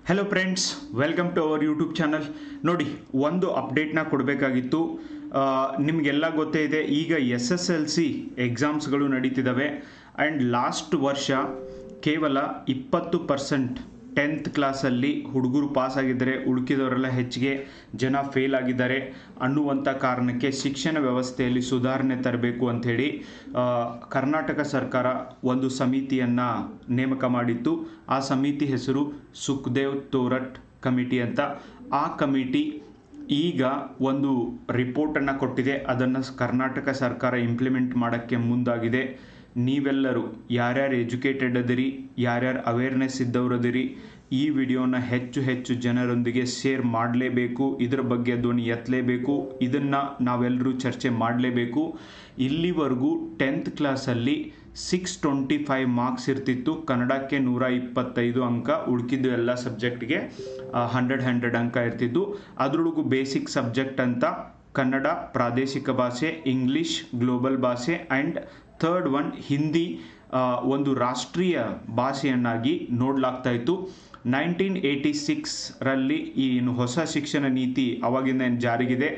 Hello friends, welcome to our YouTube channel. ನೋಡಿ, ಒಂದು ಅಪ್ಡೇಟ್ನ ಕೊಡಬೇಕಾಗಿತ್ತು. ನಿಮಗೆಲ್ಲ ಗೊತ್ತೇ ಇದೆ, ಈಗ SSLC ಎಕ್ಸಾಮ್ಸ್ಗಳು ನಡೀತಿದ್ದಾವೆ. ಆ್ಯಂಡ್ ಲಾಸ್ಟ್ ವರ್ಷ ಕೇವಲ 20% 10th ಕ್ಲಾಸಲ್ಲಿ ಹುಡುಗರು ಪಾಸ್ ಆಗಿದ್ದಾರೆ, ಉಳುಕಿದವರೆಲ್ಲ ಹೆಚ್ಚಿಗೆ ಜನ ಫೇಲ್ ಆಗಿದ್ದಾರೆ ಅನ್ನುವಂಥ ಕಾರಣಕ್ಕೆ ಶಿಕ್ಷಣ ವ್ಯವಸ್ಥೆಯಲ್ಲಿ ಸುಧಾರಣೆ ತರಬೇಕು ಅಂಥೇಳಿ ಕರ್ನಾಟಕ ಸರ್ಕಾರ ಒಂದು ಸಮಿತಿಯನ್ನು ನೇಮಕ ಮಾಡಿತ್ತು. ಆ ಸಮಿತಿ ಹೆಸರು ಸುಖದೇವ್ ತೋರಟ್ ಕಮಿಟಿ ಅಂತ. ಆ ಕಮಿಟಿ ಈಗ ಒಂದು ರಿಪೋರ್ಟನ್ನು ಕೊಟ್ಟಿದೆ. ಅದನ್ನು ಕರ್ನಾಟಕ ಸರ್ಕಾರ ಇಂಪ್ಲಿಮೆಂಟ್ ಮಾಡೋಕ್ಕೆ ಮುಂದಾಗಿದೆ. ನೀವೆಲ್ಲರೂ ಯಾರ್ಯಾರು ಎಜುಕೇಟೆಡ್ ಅದಿರಿ, ಯಾರ್ಯಾರು ಅವೇರ್ನೆಸ್ ಇದ್ದವರದಿರಿ, ಈ ವಿಡಿಯೋನ ಹೆಚ್ಚು ಜನರೊಂದಿಗೆ ಶೇರ್ ಮಾಡಲೇಬೇಕು. ಇದರ ಬಗ್ಗೆ ಧ್ವನಿ ಎತ್ತಲೇಬೇಕು. ಇದನ್ನು ನಾವೆಲ್ಲರೂ ಚರ್ಚೆ ಮಾಡಲೇಬೇಕು. ಇಲ್ಲಿವರೆಗೂ 10th ಕ್ಲಾಸಲ್ಲಿ 625 ಮಾರ್ಕ್ಸ್ ಇರ್ತಿತ್ತು. ಕನ್ನಡಕ್ಕೆ 125 ಅಂಕ, ಉಳ್ಕಿದ್ದು ಎಲ್ಲ ಸಬ್ಜೆಕ್ಟ್ಗೆ 100 ಅಂಕ ಇರ್ತಿದ್ದು. ಅದರೊಳಗೂ ಬೇಸಿಕ್ ಸಬ್ಜೆಕ್ಟ್ ಅಂತ ಕನ್ನಡ ಪ್ರಾದೇಶಿಕ ಭಾಷೆ, ಇಂಗ್ಲೀಷ್ ಗ್ಲೋಬಲ್ ಭಾಷೆ ಆ್ಯಂಡ್ ಥರ್ಡ್ ಒನ್ ಹಿಂದಿ ಒಂದು ರಾಷ್ಟ್ರೀಯ ಭಾಷೆಯನ್ನಾಗಿ ನೋಡಲಾಗ್ತಾ ಇತ್ತು. 1986ರಲ್ಲಿ ಏನು ಹೊಸ ಶಿಕ್ಷಣ ನೀತಿ ಅವಾಗಿಂದ ಏನು ಜಾರಿಗಿದೆ,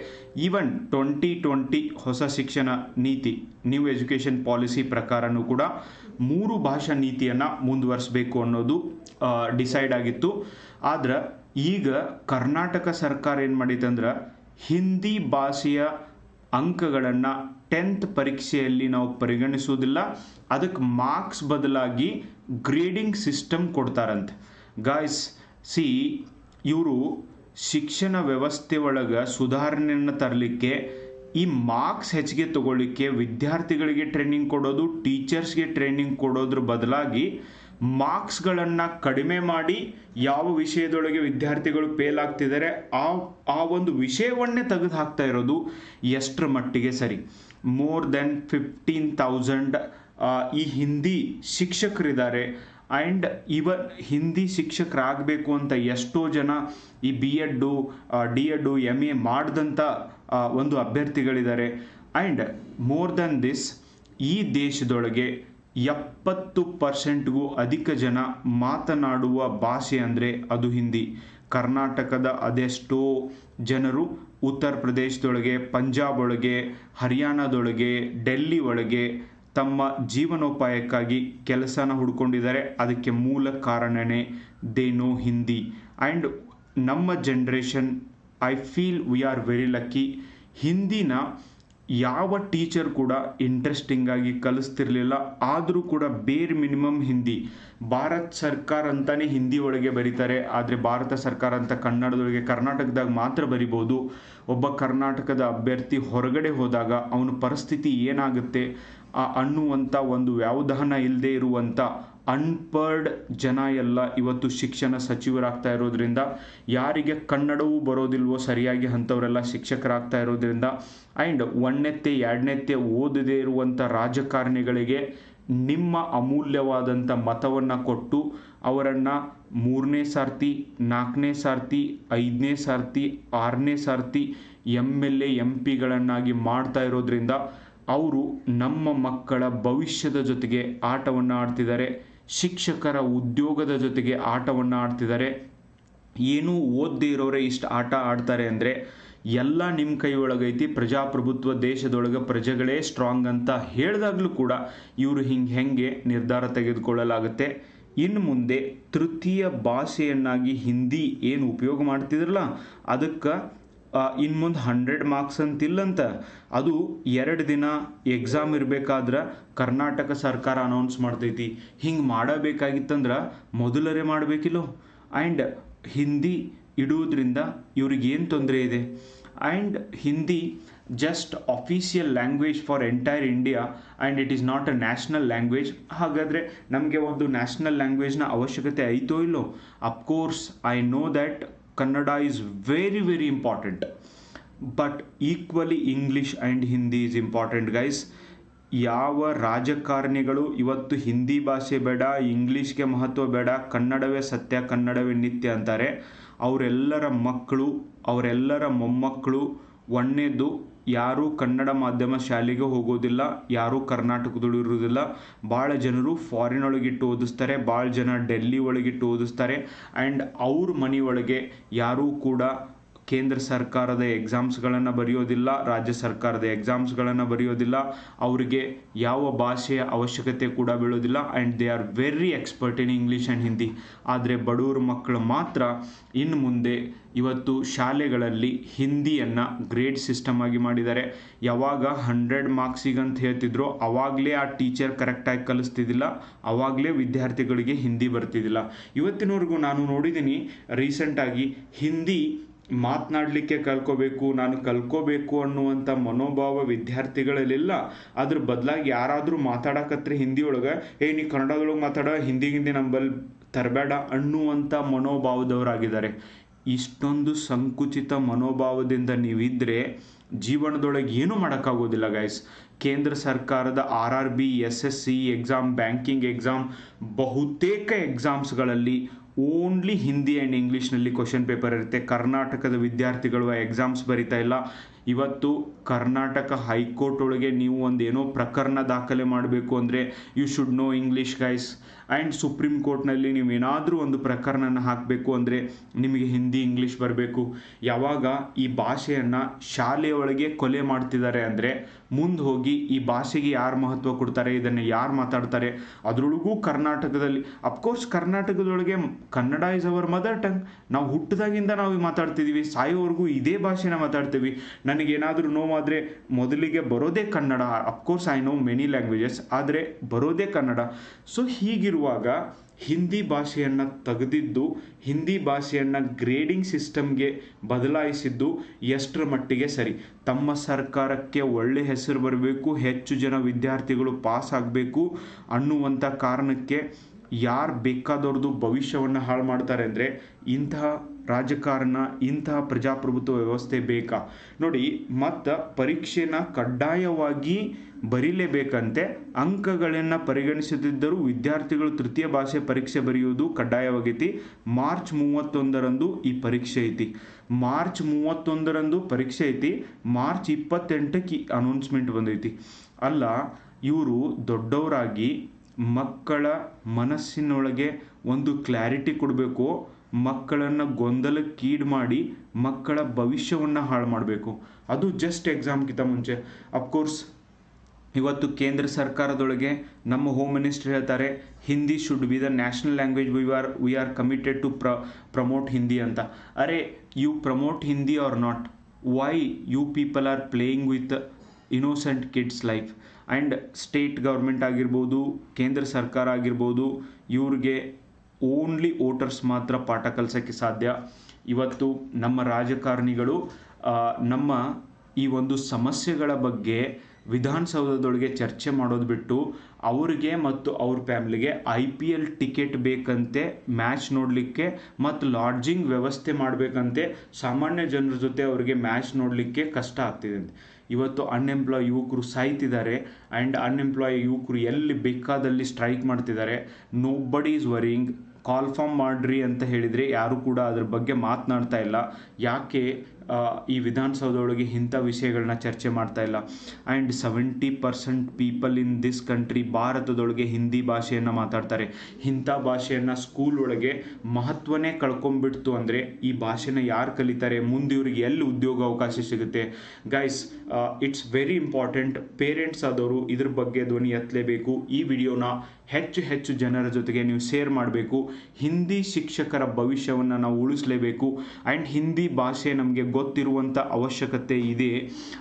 ಈವನ್ 2020 ಹೊಸ ಶಿಕ್ಷಣ ನೀತಿ ನ್ಯೂ ಎಜುಕೇಷನ್ ಪಾಲಿಸಿ ಪ್ರಕಾರನೂ ಕೂಡ 3 ಭಾಷಾ ನೀತಿಯನ್ನು ಮುಂದುವರಿಸಬೇಕು ಅನ್ನೋದು ಡಿಸೈಡ್ ಆಗಿತ್ತು. ಆದ್ರೆ ಈಗ ಕರ್ನಾಟಕ ಸರ್ಕಾರ ಏನು ಮಾಡಿತಂದ್ರೆ, ಹಿಂದಿ ಭಾಷೆಯ ಅಂಕಗಳನ್ನು 10th ಪರೀಕ್ಷೆಯಲ್ಲಿ ನಾವು ಪರಿಗಣಿಸುವುದಿಲ್ಲ, ಅದಕ್ಕೆ ಮಾರ್ಕ್ಸ್ ಬದಲಾಗಿ ಗ್ರೇಡಿಂಗ್ ಸಿಸ್ಟಮ್ ಕೊಡ್ತಾರಂತೆ. ಗಾಯ್ಸ್, ಇವರು ಶಿಕ್ಷಣ ವ್ಯವಸ್ಥೆ ಒಳಗೆ ಸುಧಾರಣೆಯನ್ನು ತರಲಿಕ್ಕೆ, ಈ ಮಾರ್ಕ್ಸ್ ಹೆಚ್ಚಿಗೆ ತಗೊಳ್ಳಿಕ್ಕೆ ವಿದ್ಯಾರ್ಥಿಗಳಿಗೆ ಟ್ರೈನಿಂಗ್ ಕೊಡೋದು, ಟೀಚರ್ಸ್ಗೆ ಟ್ರೈನಿಂಗ್ ಕೊಡೋದ್ರ ಬದಲಾಗಿ ಮಾರ್ಕ್ಸ್ಗಳನ್ನು ಕಡಿಮೆ ಮಾಡಿ ಯಾವ ವಿಷಯದೊಳಗೆ ವಿದ್ಯಾರ್ಥಿಗಳು ಫೇಲ್ ಆಗ್ತಿದ್ದಾರೆ ಆ ಒಂದು ವಿಷಯವನ್ನೇ ತೆಗೆದು ಹಾಕ್ತಾ ಇರೋದು ಎಷ್ಟರ ಮಟ್ಟಿಗೆ ಸರಿ? ಮೋರ್ ದೆನ್ 15,000 ಈ ಹಿಂದಿ ಶಿಕ್ಷಕರಿದ್ದಾರೆ. ಆ್ಯಂಡ್ ಇವನ್ ಹಿಂದಿ ಶಿಕ್ಷಕರಾಗಬೇಕು ಅಂತ ಎಷ್ಟೋ ಜನ ಈ BEd D.Ed MA ಮಾಡಿದಂಥ ಒಂದು ಅಭ್ಯರ್ಥಿಗಳಿದ್ದಾರೆ. ಆ್ಯಂಡ್ ಮೋರ್ ದೆನ್ ದಿಸ್, ಈ ದೇಶದೊಳಗೆ 70%ಗೂ ಅಧಿಕ ಜನ ಮಾತನಾಡುವ ಭಾಷೆ ಅಂದರೆ ಅದು ಹಿಂದಿ. ಕರ್ನಾಟಕದ ಅದೆಷ್ಟೋ ಜನರು ಉತ್ತರ ಪ್ರದೇಶದೊಳಗೆ, ಪಂಜಾಬ್ ಒಳಗೆ, ಹರಿಯಾಣದೊಳಗೆ, ಡೆಲ್ಲಿ ಒಳಗೆ ತಮ್ಮ ಜೀವನೋಪಾಯಕ್ಕಾಗಿ ಕೆಲಸನ ಹುಡ್ಕೊಂಡಿದ್ದಾರೆ. ಅದಕ್ಕೆ ಮೂಲ ಕಾರಣನೇ ದೇ ನೋ ಹಿಂದಿ. ಆ್ಯಂಡ್ ನಮ್ಮ generation, I feel we are very lucky. ಹಿಂದಿನ ಯಾವ ಟೀಚರ್ ಕೂಡ ಇಂಟ್ರೆಸ್ಟಿಂಗ್ ಆಗಿ ಕಲಿಸ್ತಿರ್ಲಿಲ್ಲ. ಆದರೂ ಕೂಡ ಬೇರೆ ಮಿನಿಮಮ್ ಹಿಂದಿ, ಭಾರತ ಸರ್ಕಾರ ಅಂತಾನೆ ಹಿಂದಿ ಒಳಗೆ ಬರೀತಾರೆ, ಆದರೆ ಭಾರತ ಸರ್ಕಾರ ಅಂತ ಕನ್ನಡದೊಳಗೆ ಕರ್ನಾಟಕದಾಗ ಮಾತ್ರ ಬರಿಬೋದು. ಒಬ್ಬ ಕರ್ನಾಟಕದ ಅಭ್ಯರ್ಥಿ ಹೊರಗಡೆ ಹೋದಾಗ ಅವನ ಪರಿಸ್ಥಿತಿ ಏನಾಗುತ್ತೆ ಅನ್ನುವಂಥ ಒಂದು ವ್ಯವಧಾನ ಇಲ್ಲದೆ ಇರುವಂಥ ಅನ್ಪರ್ಡ್ ಜನ ಎಲ್ಲ ಇವತ್ತು ಶಿಕ್ಷಣ ಸಚಿವರಾಗ್ತಾ ಇರೋದ್ರಿಂದ, ಯಾರಿಗೆ ಕನ್ನಡವೂ ಬರೋದಿಲ್ವೋ ಸರಿಯಾಗಿ ಅಂಥವರೆಲ್ಲ ಶಿಕ್ಷಕರಾಗ್ತಾ ಇರೋದ್ರಿಂದ, ಆ್ಯಂಡ್ 1ನೇತೆ 2ನೇತೆ ಓದದೇ ಇರುವಂಥ ರಾಜಕಾರಣಿಗಳಿಗೆ ನಿಮ್ಮ ಅಮೂಲ್ಯವಾದಂಥ ಮತವನ್ನು ಕೊಟ್ಟು ಅವರನ್ನು 3ನೇ ಸಾರ್ತಿ, 4ನೇ ಸಾರ್ತಿ, 5ನೇ ಸಾರ್ತಿ, 6ನೇ ಸಾರ್ತಿ MLA MP ಮಾಡ್ತಾ ಇರೋದ್ರಿಂದ ಅವರು ನಮ್ಮ ಮಕ್ಕಳ ಭವಿಷ್ಯದ ಜೊತೆಗೆ ಆಟವನ್ನು ಆಡ್ತಿದ್ದಾರೆ, ಶಿಕ್ಷಕರ ಉದ್ಯೋಗದ ಜೊತೆಗೆ ಆಟವನ್ನು ಆಡ್ತಿದ್ದಾರೆ. ಏನೂ ಓದದೇ ಇರೋರೇ ಇಷ್ಟು ಆಟ ಆಡ್ತಾರೆ ಅಂದರೆ ಎಲ್ಲ ನಿಮ್ಮ ಕೈ ಒಳಗೈತಿ. ಪ್ರಜಾಪ್ರಭುತ್ವ ದೇಶದೊಳಗೆ ಪ್ರಜೆಗಳೇ ಸ್ಟ್ರಾಂಗ್ ಅಂತ ಹೇಳಿದಾಗಲೂ ಕೂಡ ಇವರು ಹೆಂಗೆ ನಿರ್ಧಾರ ತೆಗೆದುಕೊಳ್ಳಲಾಗುತ್ತೆ. ಇನ್ನು ಮುಂದೆ ತೃತೀಯ ಭಾಷೆಯನ್ನಾಗಿ ಹಿಂದಿ ಏನು ಉಪಯೋಗ ಮಾಡ್ತಿದ್ರಲ್ಲ, ಅದಕ್ಕೆ ಇನ್ನು ಮುಂದೆ 100 ಮಾರ್ಕ್ಸ್ ಅಂತಿಲ್ಲಂತ. ಅದು 2 ದಿನ ಎಕ್ಸಾಮ್ ಇರಬೇಕಾದ್ರೆ ಕರ್ನಾಟಕ ಸರ್ಕಾರ ಅನೌನ್ಸ್ ಮಾಡ್ತೈತಿ. ಹಿಂಗೆ ಮಾಡಬೇಕಾಗಿತ್ತಂದ್ರೆ ಮೊದಲರೇ ಮಾಡಬೇಕಿಲ್ಲೋ. ಆ್ಯಂಡ್ ಹಿಂದಿ ಇಡುವುದರಿಂದ ಇವ್ರಿಗೇನು ತೊಂದರೆ ಇದೆ? And Hindi just official language for entire India and it is not a national language. ಹಾಗಾದರೆ ನಮಗೆ ಒಂದು ನ್ಯಾಷನಲ್ ಲ್ಯಾಂಗ್ವೇಜ್ನ ಅವಶ್ಯಕತೆ ಐತೋ ಇಲ್ಲೋ? Of course I know that Kannada is very important, but equally English and Hindi is important guys. ಯಾವ ರಾಜಕಾರಣಿಗಳು ಇವತ್ತು ಹಿಂದಿ ಭಾಷೆ ಬೇಡ, ಇಂಗ್ಲೀಷ್ಗೆ ಮಹತ್ವ ಬೇಡ, ಕನ್ನಡವೇ ಸತ್ಯ, ಕನ್ನಡವೇ ನಿತ್ಯ ಅಂತಾರೆ, ಅವರೆಲ್ಲರ ಮಕ್ಕಳು, ಅವರೆಲ್ಲರ ಮೊಮ್ಮಕ್ಕಳು ಒಂದನೇದು, ಯಾರೂ ಕನ್ನಡ ಮಾಧ್ಯಮ ಶಾಲೆಗೆ ಹೋಗೋದಿಲ್ಲ, ಯಾರೂ ಕರ್ನಾಟಕದಲ್ಲೂ ಇರುವುದಿಲ್ಲ. ಭಾಳ ಜನರು ಫಾರಿನ್ ಒಳಗಿಟ್ಟು ಓದಿಸ್ತಾರೆ, ಭಾಳ ಜನ ಡೆಲ್ಲಿ ಒಳಗಿಟ್ಟು ಓದಿಸ್ತಾರೆ. ಆ್ಯಂಡ್ ಅವ್ರ ಮನೆಯೊಳಗೆ ಯಾರೂ ಕೂಡ ಕೇಂದ್ರ ಸರ್ಕಾರದ ಎಕ್ಸಾಮ್ಸ್ಗಳನ್ನು ಬರೆಯೋದಿಲ್ಲ, ರಾಜ್ಯ ಸರ್ಕಾರದ ಎಕ್ಸಾಮ್ಸ್ಗಳನ್ನು ಬರೆಯೋದಿಲ್ಲ. ಅವರಿಗೆ ಯಾವ ಭಾಷೆಯ ಅವಶ್ಯಕತೆ ಕೂಡ ಬೀಳೋದಿಲ್ಲ. And they are very expert in English and Hindi. ಆದರೆ ಬಡವ್ರ ಮಕ್ಕಳು ಮಾತ್ರ ಇನ್ನು ಮುಂದೆ ಇವತ್ತು ಶಾಲೆಗಳಲ್ಲಿ ಹಿಂದಿಯನ್ನು ಗ್ರೇಡ್ ಸಿಸ್ಟಮ್ ಆಗಿ ಮಾಡಿದ್ದಾರೆ. ಯಾವಾಗ 100 ಮಾರ್ಕ್ಸಿಗಂತ ಹೇಳ್ತಿದ್ರು ಅವಾಗಲೇ ಆ ಟೀಚರ್ ಕರೆಕ್ಟಾಗಿ ಕಲಿಸ್ತಿದ್ದಿಲ್ಲ, ಅವಾಗಲೇ ವಿದ್ಯಾರ್ಥಿಗಳಿಗೆ ಹಿಂದಿ ಬರ್ತಿದ್ದಿಲ್ಲ. ಇವತ್ತಿನವರೆಗೂ ನಾನು ನೋಡಿದ್ದೀನಿ ರೀಸೆಂಟಾಗಿ ಹಿಂದಿ ಮಾತನಾಡಲಿಕ್ಕೆ ನಾನು ಕಲ್ಕೋಬೇಕು ಅನ್ನುವಂಥ ಮನೋಭಾವ ವಿದ್ಯಾರ್ಥಿಗಳಲ್ಲೆಲ್ಲ. ಅದ್ರ ಬದಲಾಗಿ ಯಾರಾದರೂ ಮಾತಾಡಕತ್ರೆ ಹಿಂದಿ ಒಳಗೆ, ನೀ ಕನ್ನಡದೊಳಗೆ ಮಾತಾಡ, ಹಿಂದಿ ನಂಬಲ್ಲಿ ತರಬೇಡ ಅನ್ನುವಂಥ ಮನೋಭಾವದವರಾಗಿದ್ದಾರೆ. ಇಷ್ಟೊಂದು ಸಂಕುಚಿತ ಮನೋಭಾವದಿಂದ ನೀವಿದ್ದರೆ ಜೀವನದೊಳಗೆ ಏನೂ ಮಾಡೋಕ್ಕಾಗೋದಿಲ್ಲ ಗೈಸ್. ಕೇಂದ್ರ ಸರ್ಕಾರದ RRB, SSC exam, banking exam, ಬಹುತೇಕ ಎಕ್ಸಾಮ್ಸ್ಗಳಲ್ಲಿ ಓನ್ಲಿ ಹಿಂದಿ ಆ್ಯಂಡ್ ಇಂಗ್ಲೀಷ್ನಲ್ಲಿ ಕ್ವಶನ್ ಪೇಪರ್ ಇರುತ್ತೆ. ಕರ್ನಾಟಕದ ವಿದ್ಯಾರ್ಥಿಗಳು ಎಕ್ಸಾಮ್ಸ್ ಬರಿತಾ ಇಲ್ಲ. ಇವತ್ತು ಕರ್ನಾಟಕ ಹೈಕೋರ್ಟ್ ಒಳಗೆ ನೀವು ಒಂದೇನೋ ಪ್ರಕರಣ ದಾಖಲೆ ಮಾಡಬೇಕು ಅಂದರೆ you should know English guys. And supreme ಕೋರ್ಟ್ನಲ್ಲಿ ನೀವು ಏನಾದರೂ ಒಂದು ಪ್ರಕರಣನ ಹಾಕಬೇಕು ಅಂದರೆ ನಿಮಗೆ ಹಿಂದಿ ಇಂಗ್ಲೀಷ್ ಬರಬೇಕು. ಯಾವಾಗ ಈ ಭಾಷೆಯನ್ನು ಶಾಲೆಯೊಳಗೆ ಕೊಲೆ ಮಾಡ್ತಿದ್ದಾರೆ ಅಂದರೆ ಮುಂದೆ ಹೋಗಿ ಈ ಭಾಷೆಗೆ ಯಾರು ಮಹತ್ವ ಕೊಡ್ತಾರೆ, ಇದನ್ನು ಯಾರು ಮಾತಾಡ್ತಾರೆ? ಅದರೊಳಗೂ ಕರ್ನಾಟಕದಲ್ಲಿ ಅಫ್ಕೋರ್ಸ್ ಕರ್ನಾಟಕದೊಳಗೆ Kannada is our mother tongue. ನಾವು ಹುಟ್ಟಿದಾಗಿಂದ ನಾವು ಮಾತಾಡ್ತಿದ್ದೀವಿ, ಸಾಯೋವರೆಗೂ ಇದೇ ಭಾಷೆನ ಮಾತಾಡ್ತೀವಿ. ನನಗೇನಾದರೂ ನೋವಾದರೆ ಮೊದಲಿಗೆ ಬರೋದೇ Kannada. Of course I know many languages, ಆದರೆ ಬರೋದೇ ಕನ್ನಡ. ಸೊ ಹೀಗಿರುವಾಗ ಹಿಂದಿ ಭಾಷೆಯನ್ನು ತೆಗೆದಿದ್ದು, ಹಿಂದಿ ಭಾಷೆಯನ್ನು ಗ್ರೇಡಿಂಗ್ ಸಿಸ್ಟಮ್ಗೆ ಬದಲಾಯಿಸಿದ್ದು ಎಷ್ಟರ ಮಟ್ಟಿಗೆ ಸರಿ? ತಮ್ಮ ಸರ್ಕಾರಕ್ಕೆ ಒಳ್ಳೆ ಹೆಸರು ಬರಬೇಕು, ಹೆಚ್ಚು ಜನ ವಿದ್ಯಾರ್ಥಿಗಳು ಪಾಸ್ ಆಗಬೇಕು ಅನ್ನುವಂಥ ಕಾರಣಕ್ಕೆ ಯಾರು ಬೇಕಾದವ್ರದ್ದು ಭವಿಷ್ಯವನ್ನು ಹಾಳು ಮಾಡ್ತಾರೆ ಅಂದರೆ ಇಂತಹ ರಾಜಕಾರಣ, ಇಂತಹ ಪ್ರಜಾಪ್ರಭುತ್ವ ವ್ಯವಸ್ಥೆ ಬೇಕಾ? ನೋಡಿ, ಮತ್ತು ಪರೀಕ್ಷೆನ ಕಡ್ಡಾಯವಾಗಿ ಬರೀಲೇಬೇಕಂತೆ. ಅಂಕಗಳನ್ನು ಪರಿಗಣಿಸದಿದ್ದರೂ ವಿದ್ಯಾರ್ಥಿಗಳು ತೃತೀಯ ಭಾಷೆ ಪರೀಕ್ಷೆ ಬರೆಯುವುದು ಕಡ್ಡಾಯವಾಗೈತಿ. ಮಾರ್ಚ್ 31ರಂದು ಈ ಪರೀಕ್ಷೆ ಐತಿ. ಮಾರ್ಚ್ 31ರಂದು ಪರೀಕ್ಷೆ ಐತಿ. ಮಾರ್ಚ್ 28ಕ್ಕೆ ಅನೌನ್ಸ್ಮೆಂಟ್ ಬಂದೈತಿ. ಅಲ್ಲ, ಇವರು ದೊಡ್ಡವರಾಗಿ ಮಕ್ಕಳ ಮನಸ್ಸಿನೊಳಗೆ ಒಂದು ಕ್ಲಾರಿಟಿ ಕೊಡಬೇಕು, ಮಕ್ಕಳನ್ನು ಗೊಂದಲಕ್ಕೀಡು ಮಾಡಿ ಮಕ್ಕಳ ಭವಿಷ್ಯವನ್ನು ಹಾಳು ಮಾಡಬೇಕು. ಅದು ಜಸ್ಟ್ ಎಕ್ಸಾಮ್ಗಿಂತ ಮುಂಚೆ. ಅಫ್ಕೋರ್ಸ್ ಇವತ್ತು ಕೇಂದ್ರ ಸರ್ಕಾರದೊಳಗೆ ನಮ್ಮ ಹೋಮ್ ಮಿನಿಸ್ಟರ್ ಹೇಳ್ತಾರೆ Hindi should be the national language, we are committed to promote Hindi ಅಂತ. ಅರೆ, you promote Hindi or not, why you people are playing with innocent kids life? And state government ಆಗಿರ್ಬೋದು, ಕೇಂದ್ರ ಸರ್ಕಾರ ಆಗಿರ್ಬೋದು, ಇವ್ರಿಗೆ ಓನ್ಲಿ ವೋಟರ್ಸ್ ಮಾತ್ರ ಪಾಠ ಕಲಿಸೋಕ್ಕೆ ಸಾಧ್ಯ. ಇವತ್ತು ನಮ್ಮ ರಾಜಕಾರಣಿಗಳು ನಮ್ಮ ಈ ಒಂದು ಸಮಸ್ಯೆಗಳ ಬಗ್ಗೆ ವಿಧಾನಸೌಧದೊಳಗೆ ಚರ್ಚೆ ಮಾಡೋದು ಬಿಟ್ಟು ಅವ್ರಿಗೆ ಮತ್ತು ಅವ್ರ ಫ್ಯಾಮ್ಲಿಗೆ IPL ಟಿಕೆಟ್ ಬೇಕಂತೆ, ಮ್ಯಾಚ್ ನೋಡಲಿಕ್ಕೆ ಮತ್ತು ಲಾಡ್ಜಿಂಗ್ ವ್ಯವಸ್ಥೆ ಮಾಡಬೇಕಂತೆ. ಸಾಮಾನ್ಯ ಜನರ ಜೊತೆ ಅವರಿಗೆ ಮ್ಯಾಚ್ ನೋಡಲಿಕ್ಕೆ ಕಷ್ಟ ಆಗ್ತಿದೆ. ಇವತ್ತು ಅನ್ಎಂಪ್ಲಾಯ್ ಯುವಕರು ಸಾಯ್ತಿದ್ದಾರೆ. ಆ್ಯಂಡ್ ಅನ್ಎಂಪ್ಲಾಯ್ ಯುವಕರು ಎಲ್ಲಿ ಬೇಕಾದಲ್ಲಿ ಸ್ಟ್ರೈಕ್ ಮಾಡ್ತಿದ್ದಾರೆ. Nobody is worrying. Call form ಮಾಡ್ರಿ ಅಂತ ಹೇಳಿದರೆ ಯಾರು ಕೂಡ ಅದ್ರ ಬಗ್ಗೆ ಮಾತನಾಡ್ತಾ ಇಲ್ಲ. ಯಾಕೆ ಈ ವಿಧಾನಸೌಧದೊಳಗೆ ಇಂಥ ವಿಷಯಗಳನ್ನ ಚರ್ಚೆ ಮಾಡ್ತಾ ಇಲ್ಲ? And 70% people in this country, ಭಾರತದೊಳಗೆ ಹಿಂದಿ ಭಾಷೆಯನ್ನು ಮಾತಾಡ್ತಾರೆ. ಇಂಥ ಭಾಷೆಯನ್ನು ಸ್ಕೂಲ್ ಒಳಗೆ ಮಹತ್ವನೇ ಕಳ್ಕೊಂಡ್ಬಿಡ್ತು ಅಂದರೆ ಈ ಭಾಷೆನ ಯಾರು ಕಲಿತಾರೆ? ಮುಂದೆ ಇವ್ರಿಗೆ ಎಲ್ಲಿ ಉದ್ಯೋಗ ಅವಕಾಶ ಸಿಗುತ್ತೆ? Guys, it's very important. Parents ಆದವರು ಇದ್ರ ಬಗ್ಗೆ ಧ್ವನಿ ಎತ್ತಲೇಬೇಕು. ಈ ವಿಡಿಯೋನ ಹೆಚ್ಚು ಜನರ ಜೊತೆಗೆ ನೀವು ಶೇರ್ ಮಾಡಬೇಕು. ಹಿಂದಿ ಶಿಕ್ಷಕರ ಭವಿಷ್ಯವನ್ನು ನಾವು ಉಳಿಸಲೇಬೇಕು. ಆ್ಯಂಡ್ ಹಿಂದಿ ಭಾಷೆ ನಮಗೆ ಗೊತ್ತಿರುವಂಥ ಅವಶ್ಯಕತೆ ಇದೆ.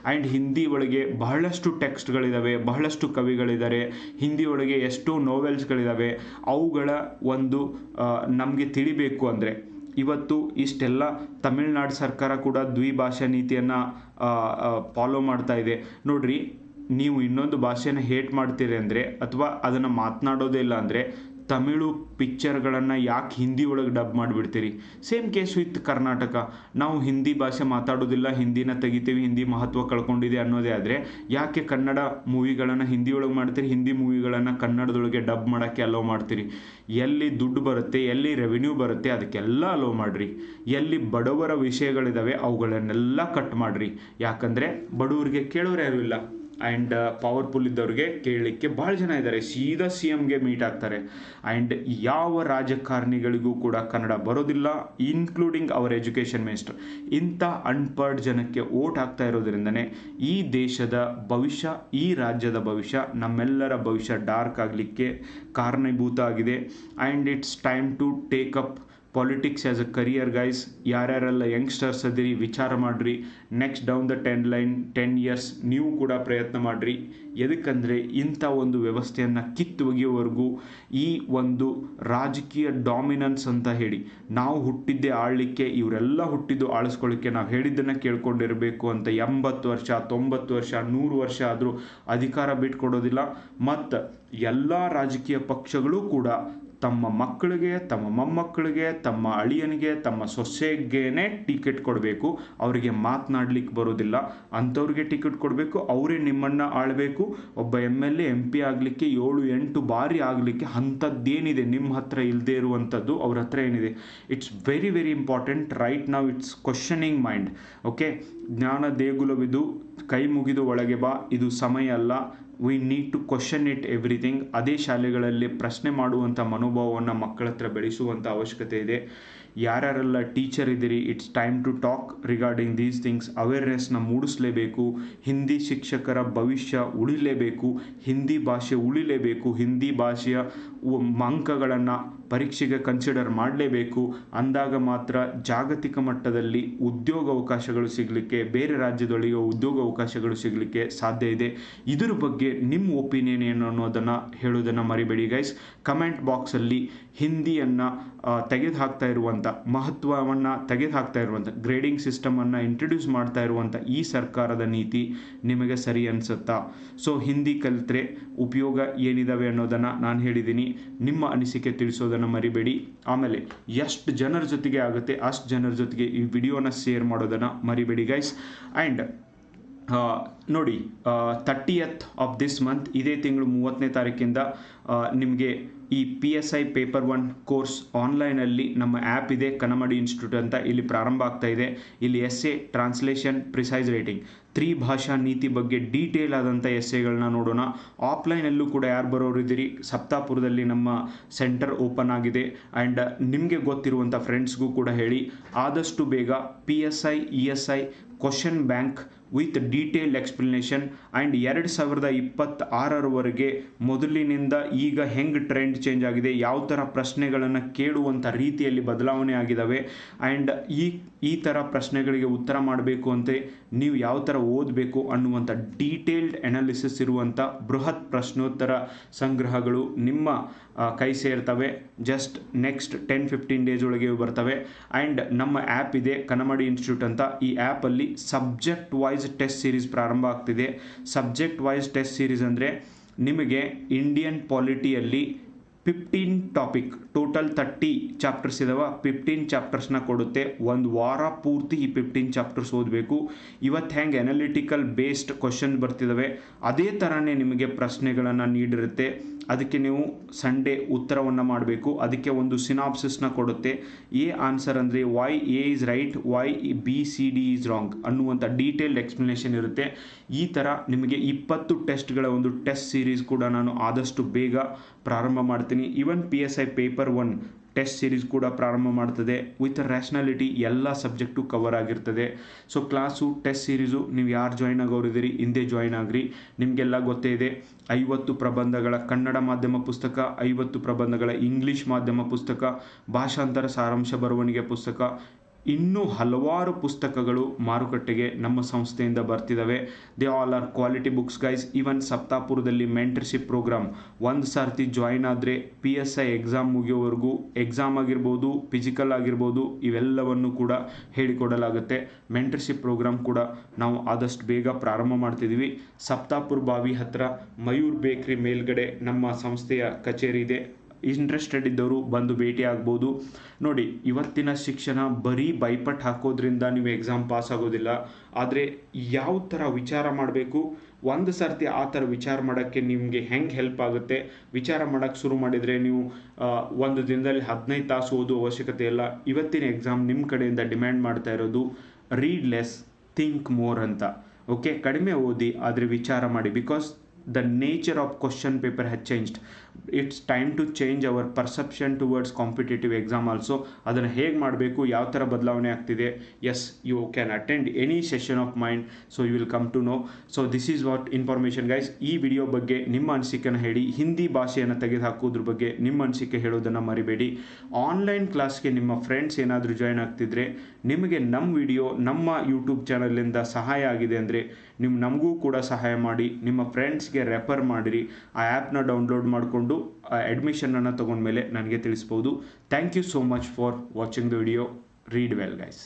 ಆ್ಯಂಡ್ ಹಿಂದಿ ಒಳಗೆ ಬಹಳಷ್ಟು ಟೆಕ್ಸ್ಟ್ಗಳಿದ್ದಾವೆ, ಬಹಳಷ್ಟು ಕವಿಗಳಿದ್ದಾರೆ. ಹಿಂದಿ ಒಳಗೆ ಎಷ್ಟೋ ನೋವೆಲ್ಸ್ಗಳಿದ್ದಾವೆ. ಅವುಗಳ ಒಂದು ನಮಗೆ ತಿಳಿಬೇಕು ಅಂದರೆ ಇವತ್ತು ಇಷ್ಟೆಲ್ಲ ತಮಿಳುನಾಡು ಸರ್ಕಾರ ಕೂಡ ದ್ವಿಭಾಷಾ ನೀತಿಯನ್ನು ಫಾಲೋ ಮಾಡ್ತಾ ಇದೆ. ನೋಡ್ರಿ, ನೀವು ಇನ್ನೊಂದು ಭಾಷೆನ ಹೇಟ್ ಮಾಡ್ತೀರಿ ಅಂದರೆ ಅಥವಾ ಅದನ್ನು ಮಾತನಾಡೋದೇ ಇಲ್ಲ ಅಂದರೆ ತಮಿಳು ಪಿಕ್ಚರ್ಗಳನ್ನು ಯಾಕೆ ಹಿಂದಿ ಒಳಗೆ ಡಬ್ ಮಾಡಿಬಿಡ್ತೀರಿ? Same case with Karnataka. ನಾವು ಹಿಂದಿ ಭಾಷೆ ಮಾತಾಡೋದಿಲ್ಲ, ಹಿಂದಿನ ತೆಗಿತೀವಿ, ಹಿಂದಿ ಮಹತ್ವ ಕಳ್ಕೊಂಡಿದೆ ಅನ್ನೋದೇ ಆದರೆ ಯಾಕೆ ಕನ್ನಡ ಮೂವಿಗಳನ್ನು ಹಿಂದಿ ಒಳಗೆ ಮಾಡ್ತೀರಿ, ಹಿಂದಿ ಮೂವಿಗಳನ್ನು ಕನ್ನಡದೊಳಗೆ ಡಬ್ ಮಾಡೋಕ್ಕೆ ಅಲೋ ಮಾಡ್ತೀರಿ? ಎಲ್ಲಿ ದುಡ್ಡು ಬರುತ್ತೆ, ಎಲ್ಲಿ ರೆವಿನ್ಯೂ ಬರುತ್ತೆ ಅದಕ್ಕೆಲ್ಲ ಅಲೋ ಮಾಡಿರಿ. ಎಲ್ಲಿ ಬಡವರ ವಿಷಯಗಳಿದ್ದಾವೆ ಅವುಗಳನ್ನೆಲ್ಲ ಕಟ್ ಮಾಡಿರಿ. ಯಾಕಂದರೆ ಬಡವರಿಗೆ ಕೇಳೋರು ಯಾರೂ ಇಲ್ಲ, ಆ್ಯಂಡ್ ಪವರ್ಫುಲ್ ಇದ್ದವ್ರಿಗೆ ಕೇಳಲಿಕ್ಕೆ ಭಾಳ ಜನ ಇದ್ದಾರೆ. ಸೀದಾ CMಗೆ ಮೀಟ್ ಆಗ್ತಾರೆ. ಆ್ಯಂಡ್ ಯಾವ ರಾಜಕಾರಣಿಗಳಿಗೂ ಕೂಡ ಕನ್ನಡ ಬರೋದಿಲ್ಲ, ಇನ್ಕ್ಲೂಡಿಂಗ್ ಅವರ್ ಎಜುಕೇಷನ್ ಮಿನಿಸ್ಟರ್. ಇಂಥ ಅನ್ಪರ್ಡ್ ಜನಕ್ಕೆ ಓಟ್ ಆಗ್ತಾ ಇರೋದ್ರಿಂದನೇ ಈ ದೇಶದ ಭವಿಷ್ಯ, ಈ ರಾಜ್ಯದ ಭವಿಷ್ಯ, ನಮ್ಮೆಲ್ಲರ ಭವಿಷ್ಯ ಡಾರ್ಕ್ ಆಗಲಿಕ್ಕೆ ಕಾರಣೀಭೂತ ಆಗಿದೆ. And it's time to take up politics as a career guys. ಯಾರ್ಯಾರೆಲ್ಲ ಯಂಗ್ಸ್ಟರ್ಸ್ ಅದಿರಿ ವಿಚಾರ ಮಾಡಿರಿ. ನೆಕ್ಸ್ಟ್ ಡೌನ್ ದ 10 years ನೀವು ಕೂಡ ಪ್ರಯತ್ನ ಮಾಡಿರಿ. ಎದಕ್ಕಂದರೆ ಇಂಥ ಒಂದು ವ್ಯವಸ್ಥೆಯನ್ನು ಕಿತ್ತು ಒಗೆಯುವವರೆಗೂ ಈ ಒಂದು ರಾಜಕೀಯ ಡಾಮಿನೆನ್ಸ್ ಅಂತ ಹೇಳಿ ನಾವು ಹುಟ್ಟಿದ್ದೇ ಆಳಲಿಕ್ಕೆ, ಇವರೆಲ್ಲ ಹುಟ್ಟಿದ್ದು ಆಳಿಸ್ಕೊಳ್ಳಿಕ್ಕೆ, ನಾವು ಹೇಳಿದ್ದನ್ನು ಕೇಳ್ಕೊಂಡಿರಬೇಕು ಅಂತ 80 ವರ್ಷ 90 ವರ್ಷ 100 ವರ್ಷ ಆದರೂ ಅಧಿಕಾರ ಬಿಟ್ಕೊಡೋದಿಲ್ಲ. ಮತ್ತು ಎಲ್ಲ ರಾಜಕೀಯ ಪಕ್ಷಗಳು ಕೂಡ ತಮ್ಮ ಮಕ್ಕಳಿಗೆ, ತಮ್ಮ ಮೊಮ್ಮಕ್ಕಳಿಗೆ, ತಮ್ಮ ಅಳಿಯನಿಗೆ, ತಮ್ಮ ಸೊಸೆಗೇನೆ ಟಿಕೆಟ್ ಕೊಡಬೇಕು. ಅವರಿಗೆ ಮಾತನಾಡ್ಲಿಕ್ಕೆ ಬರೋದಿಲ್ಲ, ಅಂಥವ್ರಿಗೆ ಟಿಕೆಟ್ ಕೊಡಬೇಕು. ಅವರೇ ನಿಮ್ಮನ್ನು ಆಳಬೇಕು. ಒಬ್ಬ MLA MP ಆಗಲಿಕ್ಕೆ 7-8 ಬಾರಿ ಆಗಲಿಕ್ಕೆ ಅಂಥದ್ದೇನಿದೆ ನಿಮ್ಮ ಹತ್ರ ಇಲ್ಲದೆ ಇರುವಂಥದ್ದು ಅವ್ರ ಹತ್ರ ಏನಿದೆ? It's very very important right ನಾವು. It's questioning mind. ಓಕೆ, ಜ್ಞಾನ ದೇಗುಲವಿದು ಕೈ ಮುಗಿದು ಒಳಗೆ ಬಾ, ಇದು ಸಮಯ ಅಲ್ಲ. We need to question it everything. ಅದೇ ಶಾಲೆಗಳಲ್ಲಿ ಪ್ರಶ್ನೆ ಮಾಡುವಂಥ ಮನೋಭಾವವನ್ನು ಮಕ್ಕಳ ಹತ್ರ ಬೆಳೆಸುವಂಥ ಅವಶ್ಯಕತೆ ಇದೆ. ಯಾರ್ಯಾರೆಲ್ಲ ಟೀಚರ್ ಇದ್ದೀರಿ, it's time to talk regarding these things. ಅವೇರ್ನೆಸ್ನ ಮೂಡಿಸಲೇಬೇಕು. ಹಿಂದಿ ಶಿಕ್ಷಕರ ಭವಿಷ್ಯ ಉಳಿಲೇಬೇಕು, ಹಿಂದಿ ಭಾಷೆ ಉಳಿಲೇಬೇಕು. ಹಿಂದಿ ಭಾಷೆಯ ಅಂಕಗಳನ್ನು ಪರೀಕ್ಷೆಗೆ ಕನ್ಸಿಡರ್ ಮಾಡಲೇಬೇಕು. ಅಂದಾಗ ಮಾತ್ರ ಜಾಗತಿಕ ಮಟ್ಟದಲ್ಲಿ ಉದ್ಯೋಗ ಅವಕಾಶಗಳು ಸಿಗಲಿಕ್ಕೆ, ಬೇರೆ ರಾಜ್ಯದೊಳಗೆ ಉದ್ಯೋಗ ಅವಕಾಶಗಳು ಸಿಗಲಿಕ್ಕೆ ಸಾಧ್ಯ ಇದೆ. ಇದ್ರ ಬಗ್ಗೆ ನಿಮ್ಮ ಒಪಿನಿಯನ್ ಏನು ಅನ್ನೋದನ್ನು ಹೇಳೋದನ್ನು ಮರಿಬೇಡಿ ಗೈಸ್. ಕಮೆಂಟ್ ಬಾಕ್ಸಲ್ಲಿ ಹಿಂದಿಯನ್ನು ತೆಗೆದುಹಾಕ್ತಾ ಇರುವಂಥ, ಮಹತ್ವವನ್ನು ತೆಗೆದುಹಾಕ್ತಾ ಇರುವಂಥ, ಗ್ರೇಡಿಂಗ್ ಸಿಸ್ಟಮನ್ನು ಇಂಟ್ರೊಡ್ಯೂಸ್ ಮಾಡ್ತಾ ಇರುವಂಥ ಈ ಸರ್ಕಾರದ ನೀತಿ ನಿಮಗೆ ಸರಿ ಅನಿಸುತ್ತಾ? ಸೊ ಹಿಂದಿ ಕಲಿತ್ರೆ ಉಪಯೋಗ ಏನಿದಾವೆ ಅನ್ನೋದನ್ನು ನಾನು ಹೇಳಿದ್ದೀನಿ. ನಿಮ್ಮ ಅನಿಸಿಕೆ ತಿಳಿಸೋದನ್ನು ಮರಿಬೇಡಿ. ಆಮೇಲೆ ಎಷ್ಟು ಜನರ ಜೊತೆಗೆ ಆಗುತ್ತೆ ಅಷ್ಟು ಜನರ ಜೊತೆಗೆ ಈ ವಿಡಿಯೋನ ಶೇರ್ ಮಾಡೋದನ್ನು ಮರಿಬೇಡಿ ಗೈಸ್. ಆ್ಯಂಡ್ ನೋಡಿ, 30th ಆಫ್ ದಿಸ್ ಮಂತ್, ಇದೇ ತಿಂಗಳು 30ನೇ ತಾರೀಕಿಂದ ನಿಮಗೆ ಈ PSI ಪೇಪರ್ 1 ಕೋರ್ಸ್ ಆನ್ಲೈನಲ್ಲಿ ನಮ್ಮ ಆ್ಯಪ್ ಇದೆ, ಕನ್ನಮಡಿ ಇನ್ಸ್ಟಿಟ್ಯೂಟ್ ಅಂತ. ಇಲ್ಲಿ ಪ್ರಾರಂಭ ಆಗ್ತಾ ಇದೆ. ಇಲ್ಲಿ ಎಸ್ಸೆ, ಟ್ರಾನ್ಸ್ಲೇಷನ್, ಪ್ರಿಸೈಸ್ ರೈಟಿಂಗ್, 3 ಭಾಷಾ ನೀತಿ ಬಗ್ಗೆ ಡೀಟೇಲ್ ಆದಂಥ ಎಸ್ಸೆಗಳನ್ನ ನೋಡೋಣ. ಆಫ್ಲೈನಲ್ಲೂ ಕೂಡ ಯಾರು ಬರೋರಿದ್ದೀರಿ, ಸಪ್ತಾಪುರದಲ್ಲಿ ನಮ್ಮ ಸೆಂಟರ್ ಓಪನ್ ಆಗಿದೆ. ಆ್ಯಂಡ್ ನಿಮಗೆ ಗೊತ್ತಿರುವಂಥ ಫ್ರೆಂಡ್ಸ್ಗೂ ಕೂಡ ಹೇಳಿ. ಆದಷ್ಟು ಬೇಗ PSI ESI question bank with detail explanation. And 2026ರವರೆಗೆ ಮೊದಲಿನಿಂದ ಈಗ ಹೆಂಗೆ ಟ್ರೆಂಡ್ ಚೇಂಜ್ ಆಗಿದೆ, ಯಾವ ಥರ ಪ್ರಶ್ನೆಗಳನ್ನು ಕೇಳುವಂಥ ರೀತಿಯಲ್ಲಿ ಬದಲಾವಣೆ ಆಗಿದ್ದಾವೆ, ಆ್ಯಂಡ್ ಈ ಥರ ಪ್ರಶ್ನೆಗಳಿಗೆ ಉತ್ತರ ಮಾಡಬೇಕು ಅಂತ ನೀವು ಯಾವ ಥರ ಓದಬೇಕು ಅನ್ನುವಂಥ ಡೀಟೇಲ್ಡ್ ಅನಾಲಿಸಿಸ್ ಇರುವಂಥ ಬೃಹತ್ ಪ್ರಶ್ನೋತ್ತರ ಸಂಗ್ರಹಗಳು ನಿಮ್ಮ ಕೈ ಸೇರ್ತವೆ. ಜಸ್ಟ್ ನೆಕ್ಸ್ಟ್ 10-15 ಡೇಸ್ ಒಳಗೆ ಬರ್ತವೆ. ಆ್ಯಂಡ್ ನಮ್ಮ ಆ್ಯಪ್ ಇದೆ, ಕನ್ನಮಡಿ ಇನ್ಸ್ಟಿಟ್ಯೂಟ್ ಅಂತ. ಈ ಆ್ಯಪಲ್ಲಿ ಸಬ್ಜೆಕ್ಟ್ ವೈಸ್ ಟೆಸ್ಟ್ ಸೀರೀಸ್ ಪ್ರಾರಂಭ ಆಗ್ತಿದೆ. ಸಬ್ಜೆಕ್ಟ್ ವೈಸ್ ಟೆಸ್ಟ್ ಸೀರೀಸ್ ಅಂದರೆ ನಿಮಗೆ ಇಂಡಿಯನ್ ಪಾಲಿಟಿಯಲ್ಲಿ 15 ಟಾಪಿಕ್, ಟೋಟಲ್ 30 ಚಾಪ್ಟರ್ಸ್ ಇದಾವೆ. 15 ಚಾಪ್ಟರ್ಸ್ನ ಕೊಡುತ್ತೆ. ಒಂದು ವಾರ ಪೂರ್ತಿ ಈ 15 ಚಾಪ್ಟರ್ಸ್ ಓದಬೇಕು. ಇವತ್ತು ಹೆಂಗೆ ಅನಾಲಿಟಿಕಲ್ ಬೇಸ್ಡ್ ಕ್ವಶನ್ ಬರ್ತಿದ್ದಾವೆ, ಅದೇ ಥರನೇ ನಿಮಗೆ ಪ್ರಶ್ನೆಗಳನ್ನು ನೀಡಿರುತ್ತೆ. ಅದಕ್ಕೆ ನೀವು ಸಂಡೇ ಉತ್ತರವನ್ನು ಮಾಡಬೇಕು. ಅದಕ್ಕೆ ಒಂದು ಸಿನಾಪ್ಸಿಸ್ನ ಕೊಡುತ್ತೆ. ಎ ಆನ್ಸರ್ ಅಂದರೆ why A is right, why BCD is wrong ಅನ್ನುವಂಥ ಡೀಟೇಲ್ಡ್ ಎಕ್ಸ್ಪ್ಲನೇಷನ್ ಇರುತ್ತೆ. ಈ ಥರ ನಿಮಗೆ 20 ಟೆಸ್ಟ್ಗಳ ಒಂದು ಟೆಸ್ಟ್ ಸೀರೀಸ್ ಕೂಡ ನಾನು ಆದಷ್ಟು ಬೇಗ ಪ್ರಾರಂಭ ಮಾಡ್ತೀನಿ. Even PSI paper 1 test series ಕೂಡ ಪ್ರಾರಂಭ ಮಾಡ್ತದೆ. ವಿತ್ ರ್ಯಾಷನಾಲಿಟಿ ಎಲ್ಲ ಸಬ್ಜೆಕ್ಟು ಕವರ್ ಆಗಿರ್ತದೆ. ಸೊ ಕ್ಲಾಸು, ಟೆಸ್ಟ್ ಸೀರೀಸು ನೀವು ಯಾರು ಜಾಯ್ನ್ ಆಗೋರಿದ್ದೀರಿ ಹಿಂದೆ ಜಾಯ್ನ್ ಆಗ್ರಿ. ನಿಮಗೆಲ್ಲ ಗೊತ್ತೇ ಇದೆ, 50 ಪ್ರಬಂಧಗಳ ಕನ್ನಡ ಮಾಧ್ಯಮ ಪುಸ್ತಕ, 50 ಪ್ರಬಂಧಗಳ ಇಂಗ್ಲೀಷ್ ಮಾಧ್ಯಮ ಪುಸ್ತಕ, ಭಾಷಾಂತರ ಸಾರಾಂಶ ಬರವಣಿಗೆ ಪುಸ್ತಕ, ಇನ್ನೂ ಹಲವಾರು ಪುಸ್ತಕಗಳು ಮಾರುಕಟ್ಟೆಗೆ ನಮ್ಮ ಸಂಸ್ಥೆಯಿಂದ ಬರ್ತಿದ್ದಾವೆ. They all are quality books guys. Even ಸಪ್ತಾಪುರದಲ್ಲಿ ಮೆಂಟರ್ಶಿಪ್ ಪ್ರೋಗ್ರಾಮ್ ಒಂದು ಸರ್ತಿ ಜಾಯ್ನ್ ಆದರೆ PSI ಎಕ್ಸಾಮ್ ಮುಗಿಯೋವರೆಗೂ, ಎಕ್ಸಾಮ್ ಆಗಿರ್ಬೋದು, ಫಿಸಿಕಲ್ ಆಗಿರ್ಬೋದು, ಇವೆಲ್ಲವನ್ನು ಕೂಡ ಹೇಳಿಕೊಡಲಾಗುತ್ತೆ. ಮೆಂಟರ್ಶಿಪ್ ಪ್ರೋಗ್ರಾಮ್ ಕೂಡ ನಾವು ಆದಷ್ಟು ಬೇಗ ಪ್ರಾರಂಭ ಮಾಡ್ತಿದ್ದೀವಿ. ಸಪ್ತಾಪುರ ಬಾವಿ ಹತ್ರ ಮಯೂರ್ ಬೇಕ್ರಿ ಮೇಲ್ಗಡೆ ನಮ್ಮ ಸಂಸ್ಥೆಯ ಕಚೇರಿ ಇದೆ. ಇಂಟ್ರೆಸ್ಟೆಡ್ ಇದ್ದವರು ಬಂದು ಭೇಟಿ ಆಗ್ಬೋದು. ನೋಡಿ, ಇವತ್ತಿನ ಶಿಕ್ಷಣ ಬರೀ ಬೈಪಟ್ ಹಾಕೋದ್ರಿಂದ ನೀವು ಎಕ್ಸಾಮ್ ಪಾಸ್ ಆಗೋದಿಲ್ಲ. ಆದರೆ ಯಾವ ಥರ ವಿಚಾರ ಮಾಡಬೇಕು, ಒಂದು ಸರ್ತಿ ಆ ಥರ ವಿಚಾರ ಮಾಡೋಕ್ಕೆ ನಿಮಗೆ ಹೆಂಗೆ ಹೆಲ್ಪ್ ಆಗುತ್ತೆ, ವಿಚಾರ ಮಾಡೋಕ್ಕೆ ಶುರು ಮಾಡಿದರೆ ನೀವು ಒಂದು ದಿನದಲ್ಲಿ 15 ತಾಸು ಓದುವ ಅವಶ್ಯಕತೆ ಇಲ್ಲ. ಇವತ್ತಿನ ಎಕ್ಸಾಮ್ ನಿಮ್ಮ ಕಡೆಯಿಂದ ಡಿಮ್ಯಾಂಡ್ ಮಾಡ್ತಾ ಇರೋದು ರೀಡ್ ಲೆಸ್, ಥಿಂಕ್ ಮೋರ್ ಅಂತ. ಓಕೆ, ಕಡಿಮೆ ಓದಿ ಆದರೆ ವಿಚಾರ ಮಾಡಿ. Because the nature of question paper has changed. It's time to change our perception towards competitive exam also. ಅದನ್ನು ಹೇಗೆ ಮಾಡಬೇಕು, ಯಾವ ಥರ ಬದಲಾವಣೆ ಆಗ್ತಿದೆ. Yes, you can attend any session of mind, so you will come to know. So this is what information guys. ಈ video ಬಗ್ಗೆ ನಿಮ್ಮ ಅನಿಸಿಕೆನ ಹೇಳಿ. ಹಿಂದಿ ಭಾಷೆಯನ್ನು ತೆಗೆದುಹಾಕೋದ್ರ ಬಗ್ಗೆ ನಿಮ್ಮ ಅನಿಸಿಕೆ ಹೇಳೋದನ್ನು ಮರಿಬೇಡಿ. ಆನ್ಲೈನ್ ಕ್ಲಾಸ್ಗೆ ನಿಮ್ಮ ಫ್ರೆಂಡ್ಸ್ ಏನಾದರೂ ಜಾಯ್ನ್ ಆಗ್ತಿದ್ರೆ ನಿಮಗೆ ನಮ್ಮ ವಿಡಿಯೋ ನಮ್ಮ ಯೂಟ್ಯೂಬ್ ಚಾನಲಿಂದ ಸಹಾಯ ಆಗಿದೆ ಅಂದರೆ ನೀವು ನಮಗೂ ಕೂಡ ಸಹಾಯ ಮಾಡಿ, ನಿಮ್ಮ ಫ್ರೆಂಡ್ಸ್ಗೆ ರೆಫರ್ ಮಾಡಿರಿ. ಆ ಆ್ಯಪ್ನ ಡೌನ್ಲೋಡ್ ಮಾಡಿಕೊಂಡು ಅಡ್ಮಿಷನನ್ನು ತೊಗೊಂಡ್ಮೇಲೆ ನನಗೆ ತಿಳಿಸ್ಬೋದು. Thank you so much for watching the video. Read well guys.